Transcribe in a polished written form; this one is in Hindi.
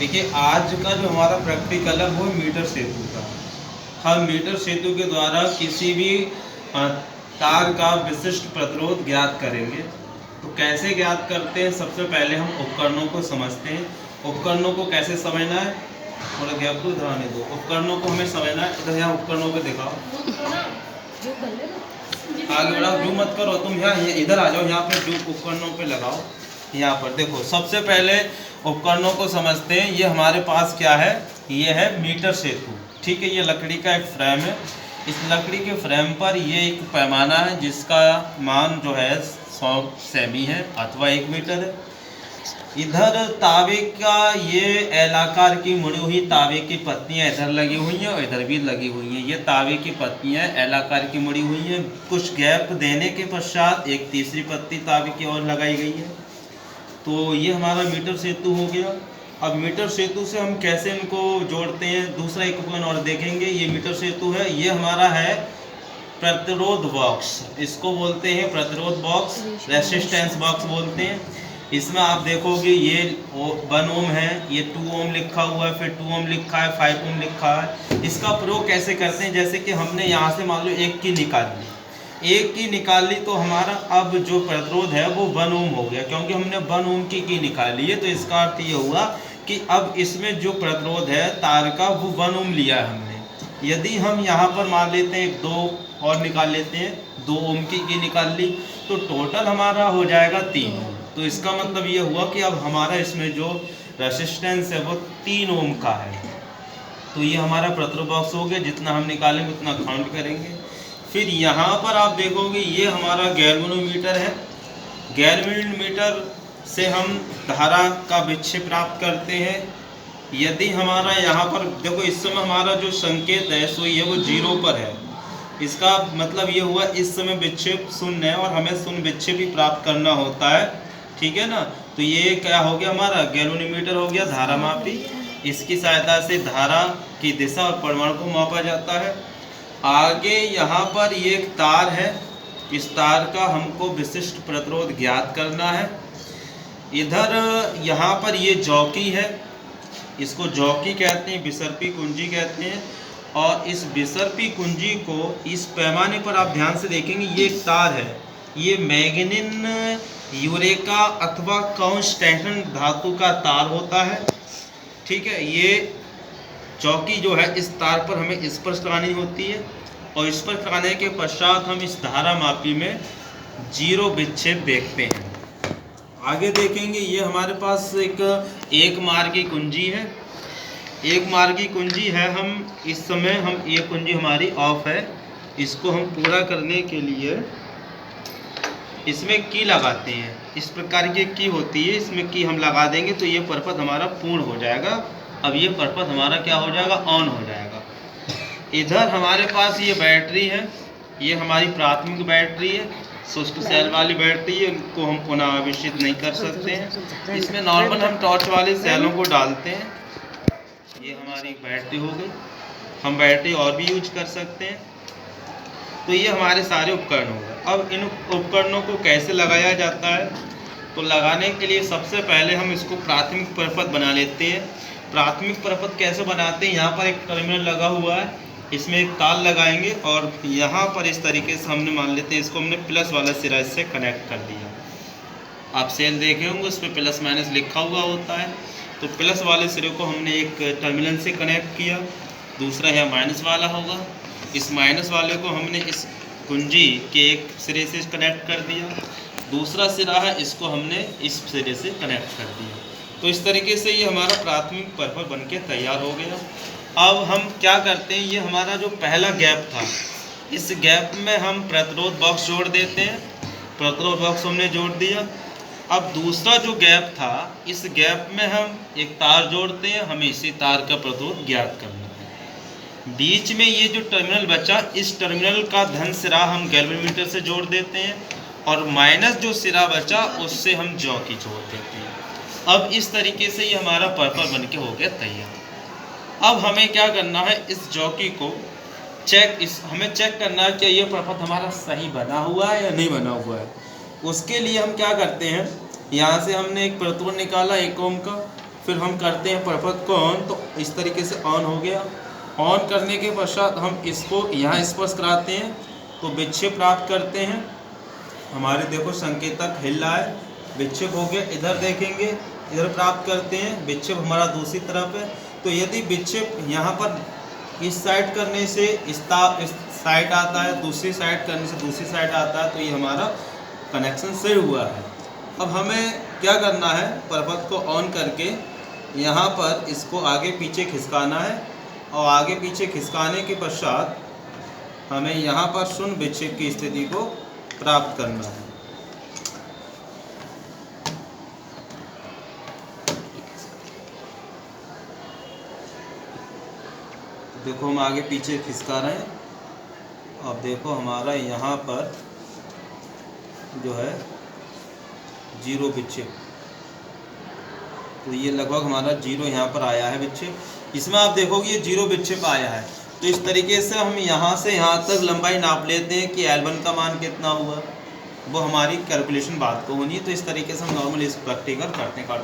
देखिए आज का जो हमारा प्रैक्टिकल है वो मीटर सेतु का। हम मीटर सेतु के द्वारा किसी भी तार का विशिष्ट प्रतिरोध ज्ञात करेंगे। तो कैसे ज्ञात करते हैं, सबसे पहले हम उपकरणों को समझते हैं। उपकरणों को कैसे समझना है, थोड़ा गैप दो, इधर आने दो। उपकरणों को हमें समझना है। इधर यहाँ उपकरणों को दिखाओ, आगे बढ़ाओ, जूम मत करो तुम, यहाँ इधर आ जाओ, यहाँ पे जूम उपकरणों पे लगाओ। यहाँ पर देखो, सबसे पहले उपकरणों को समझते हैं। ये हमारे पास क्या है, ये है मीटर सेतु। ठीक है, ये लकड़ी का एक फ्रेम है। इस लकड़ी के फ्रेम पर ये एक पैमाना है जिसका मान जो है 100 सेमी है अथवा 1 मीटर है। इधर तावे का ये एलाकार की मुड़ी हुई तावे की पत्तियां इधर लगी हुई हैं और इधर भी लगी हुई हैं। ये तावे की पत्तियां एलाकार की मुड़ी हुई हैं। कुछ गैप देने के पश्चात एक तीसरी पत्ती तावे की ओर लगाई गई है। तो ये हमारा मीटर सेतु हो गया। अब मीटर सेतु से हम कैसे इनको जोड़ते हैं, दूसरा एक उपकरण और देखेंगे। ये मीटर सेतु है, ये हमारा है प्रतिरोध बॉक्स, इसको बोलते हैं प्रतिरोध बॉक्स, रेसिस्टेंस बॉक्स बोलते हैं। इसमें आप देखोगे ये 1 ओम है, ये 2 ओम लिखा हुआ है, फिर 2 ओम लिखा है, 5 ओम लिखा है। इसका प्रयोग कैसे करते हैं, जैसे कि हमने यहाँ से मान लो 1 की निकाल ली, 1 की निकाल ली तो हमारा अब जो प्रतिरोध है वो 1 ओम हो गया, क्योंकि हमने 1 ओम की निकाली है। तो इसका अर्थ ये हुआ कि अब इसमें जो प्रतिरोध है तार का वो 1 ओम लिया है हमने। यदि हम यहाँ पर मान लेते हैं 2 और निकाल लेते हैं, 2 ओम की निकाल ली, तो टोटल हमारा हो जाएगा 3 ओम। तो इसका मतलब ये हुआ कि अब हमारा इसमें जो रेसिस्टेंस है वो 3 ओम का है। तो ये हमारा प्रतिरोध बॉक्स हो गया, जितना हम निकालेंगे उतना काउंट करेंगे। फिर यहाँ पर आप देखोगे ये हमारा गैल्वेनोमीटर है। गैल्वेनोमीटर से हम धारा का विक्षेप प्राप्त करते हैं। यदि हमारा यहाँ पर देखो, इस समय हमारा जो संकेत है सो ये वो 0 पर है। इसका मतलब ये हुआ इस समय विक्षेप 0 है और हमें 0 विक्षेप ही प्राप्त करना होता है। ठीक है ना। तो ये क्या हो गया, हमारा गैल्वेनोमीटर हो गया धारा मापी। इसकी सहायता से धारा की दिशा और परिमाण को मापा जाता है। आगे यहाँ पर ये एक तार है, इस तार का हमको विशिष्ट प्रतिरोध ज्ञात करना है। इधर यहाँ पर ये जॉकी है, इसको जॉकी कहते हैं, विसर्पी कुंजी कहते हैं। और इस विसर्पी कुंजी को इस पैमाने पर आप ध्यान से देखेंगे, ये एक तार है, ये मैग्नीन यूरेका अथवा कांस्टेंटन धातु का तार होता है। ठीक है, ये चौकी जो है इस तार पर हमें स्पर्श करानी होती है और स्पर्श कराने के पश्चात हम इस धारा मापी में 0 विक्षेप देखते हैं। आगे देखेंगे, ये हमारे पास एक मार्गी कुंजी है। एक मार्गी कुंजी है, हम इस समय ये कुंजी हमारी ऑफ है। इसको हम पूरा करने के लिए इसमें की लगाते हैं। इस प्रकार की की होती है, इसमें की हम लगा देंगे तो ये परपथ हमारा पूर्ण हो जाएगा। अब ये परपथ हमारा क्या हो जाएगा, ऑन हो जाएगा। इधर हमारे पास ये बैटरी है, ये हमारी प्राथमिक बैटरी है, शुष्क सेल वाली बैटरी है, इनको हम पुनः आवेशित नहीं कर सकते हैं। इसमें नॉर्मल हम टॉर्च वाले सेलों को डालते हैं। ये हमारी बैटरी हो गई, हम बैटरी और भी यूज कर सकते हैं। तो ये हमारे सारे उपकरण हो गए। अब इन उपकरणों को कैसे लगाया जाता है, तो लगाने के लिए सबसे पहले हम इसको प्राथमिक परपथ बना लेते हैं। प्राथमिक परपथ कैसे बनाते हैं, यहाँ पर एक टर्मिनल लगा हुआ है, इसमें एक तार लगाएंगे और यहाँ पर इस तरीके से हमने मान लेते हैं, इसको हमने प्लस वाला सिरा इससे कनेक्ट कर दिया। आप सेल देखे होंगे उस पर प्लस माइनस लिखा हुआ होता है। तो प्लस वाले सिरे को हमने एक टर्मिनल से कनेक्ट किया, दूसरा है माइनस वाला होगा, इस माइनस वाले को हमने इस कुंजी के एक सिरे से कनेक्ट कर दिया, दूसरा सिरा है इसको हमने इस सिरे से कनेक्ट कर दिया। तो इस तरीके से ये हमारा प्राथमिक परपथ बन के तैयार हो गया। अब हम क्या करते हैं, ये हमारा जो पहला गैप था, इस गैप में हम प्रतिरोध बॉक्स जोड़ देते हैं। प्रतिरोध बॉक्स हमने जोड़ दिया। अब दूसरा जो गैप था, इस गैप में हम एक तार जोड़ते हैं, हमें इसी तार का प्रतिरोध ज्ञात करना है। बीच में ये जो टर्मिनल बचा, इस टर्मिनल का धन सिरा हम गैल्वेनोमीटर से जोड़ देते हैं और माइनस जो सिरा बचा उससे हम जॉकी जोड़ देते हैं। अब इस तरीके से ये हमारा परपथ बन के हो गया तैयार। अब हमें क्या करना है, इस जॉकी को हमें चेक करना है कि ये परपथ हमारा सही बना हुआ है या नहीं बना हुआ है। उसके लिए हम क्या करते हैं, यहाँ से हमने एक प्रतिरोध निकाला 1 ओम का, फिर हम करते हैं परपथ को ऑन, तो इस तरीके से ऑन हो गया। ऑन करने के पश्चात हम इसको यहाँ स्पर्श कराते हैं तो विक्षेप प्राप्त करते हैं। हमारे देखो संकेतक हिल रहा है, विक्षेप हो गया। इधर देखेंगे, इधर प्राप्त करते हैं, विक्षेप हमारा दूसरी तरफ है। तो यदि विक्षेप यहाँ पर इस साइड करने से इस साइड आता है, दूसरी साइड करने से दूसरी साइड आता है, तो ये हमारा कनेक्शन सही हुआ है। अब हमें क्या करना है, परपथ को ऑन करके यहाँ पर इसको आगे पीछे खिसकाना है और आगे पीछे खिसकाने के पश्चात हमें यहाँ पर शून्य विक्षेप की स्थिति को प्राप्त करना है। देखो हम आगे पीछे खिसका रहे हैं। अब देखो हमारा यहाँ पर जो है 0 विक्षेप, तो ये लगभग हमारा 0 यहाँ पर आया है विक्षेप। इसमें आप देखोगे ये 0 विक्षेप आया है। तो इस तरीके से हम यहाँ से यहाँ तक लंबाई नाप लेते हैं कि L1 का मान कितना हुआ, वो हमारी कैलकुलेशन बाद को होनी है। तो इस तरीके से हम नॉर्मल इस प्रैक्टिकल करते हैं। काट